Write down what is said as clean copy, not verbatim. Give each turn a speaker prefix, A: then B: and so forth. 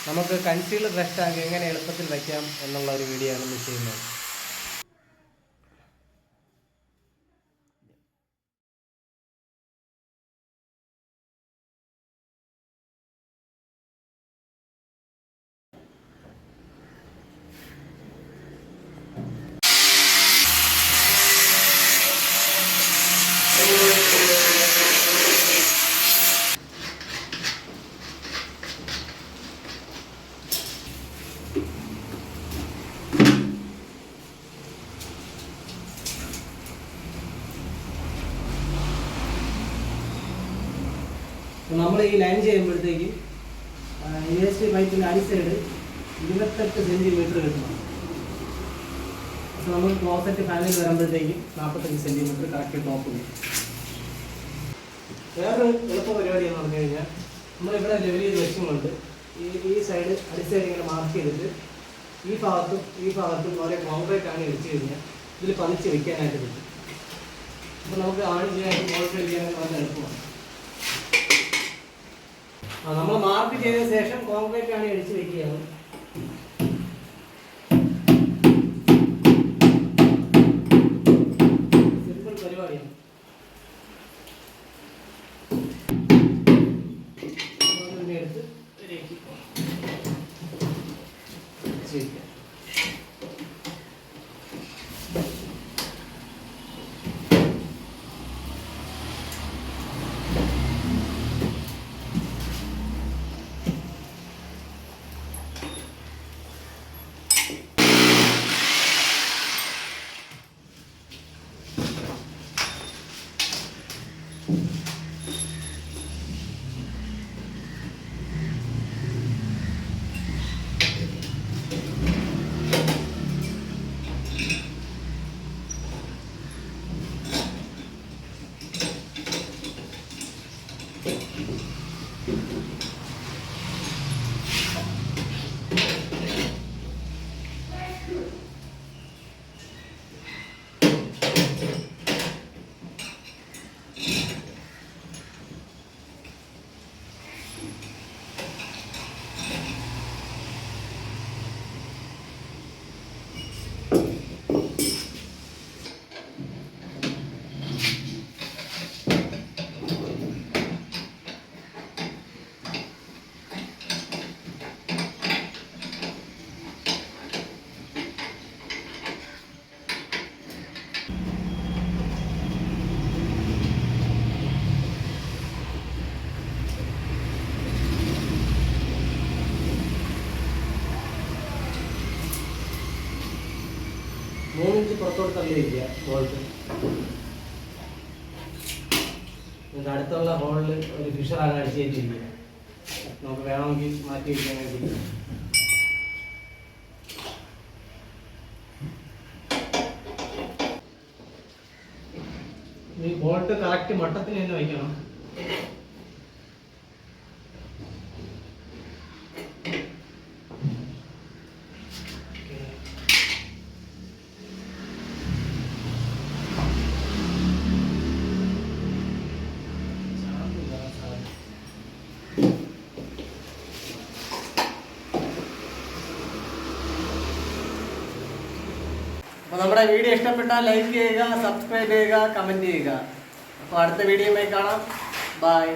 A: നമുക്ക് concealer brush tank എങ്ങനെ എളുപ്പത്തിൽ വയ്ക്കാം എന്നുള്ള ഒരു വീഡിയോ ആണ് ഇന്ന് ചെയ്യുന്നത്. നമ്മൾ ഈ ലൈൻ ചെയ്യുമ്പോഴത്തേക്കും വേസ്റ്റ് പൈപ്പിൻ്റെ അടി സൈഡ് 28 സെൻറ്റിമീറ്റർ കിട്ടണം. അപ്പോൾ നമ്മൾ ക്ലോസറ്റ് ഫാനിൽ വരുമ്പോഴത്തേക്കും 45 സെൻറ്റിമീറ്റർ കറക്റ്റ് ടോപ്പ് കിട്ടും. വേറൊരു എളുപ്പ പരിപാടി എന്ന് പറഞ്ഞു കഴിഞ്ഞാൽ നമ്മളിവിടെ ലെവൽ ചെയ്ത് വെച്ചുകൊണ്ട് ഈ സൈഡ് അടി സൈഡ് ഇങ്ങനെ മാർക്ക് ചെയ്തിട്ട് ഈ ഭാഗത്തും ഓരോ കോൺക്രീറ്റ് ആണ് വെച്ച് കഴിഞ്ഞാൽ ഇതിൽ പതിച്ച് വെക്കാനായിട്ട് പറ്റും. അപ്പോൾ നമുക്ക് ആണി ചെയ്യാനായിട്ട് കോൺക്രീറ്റ് ചെയ്യാനായിട്ട് വളരെ എളുപ്പമാണ്. നമ്മൾ മാർക്ക് ചെയ്ത ശേഷം കോൺക്രീറ്റ് ആണ് അടിച്ച് വെക്കുകയാണ്. സിമ്പിൾ പരിപാടിയാണ്. എടുത്ത് വെക്കുക. മൂന്നിഞ്ച് പുറത്തോട്ട് തള്ളിയിരിക്കുക ബോൾട്ട്. അടുത്തുള്ള ഹോളിൽ ഒരു ഫിഷറാണ് അടിച്ചേറ്റിരിക്കുക. നമുക്ക് വേണമെങ്കിൽ മാറ്റി വയ്ക്കാനായിട്ട്. ഈ ബോൾട്ട് കറക്റ്റ് മട്ടത്തിന് തന്നെ വയ്ക്കണം. അപ്പോൾ നമ്മുടെ വീഡിയോ ഇഷ്ടപ്പെട്ടാൽ ലൈക്ക് ചെയ്യുക, സബ്സ്ക്രൈബ് ചെയ്യുക, കമൻറ്റ് ചെയ്യുക. അപ്പോൾ അടുത്ത വീഡിയോയുമായി കാണാം. ബൈ.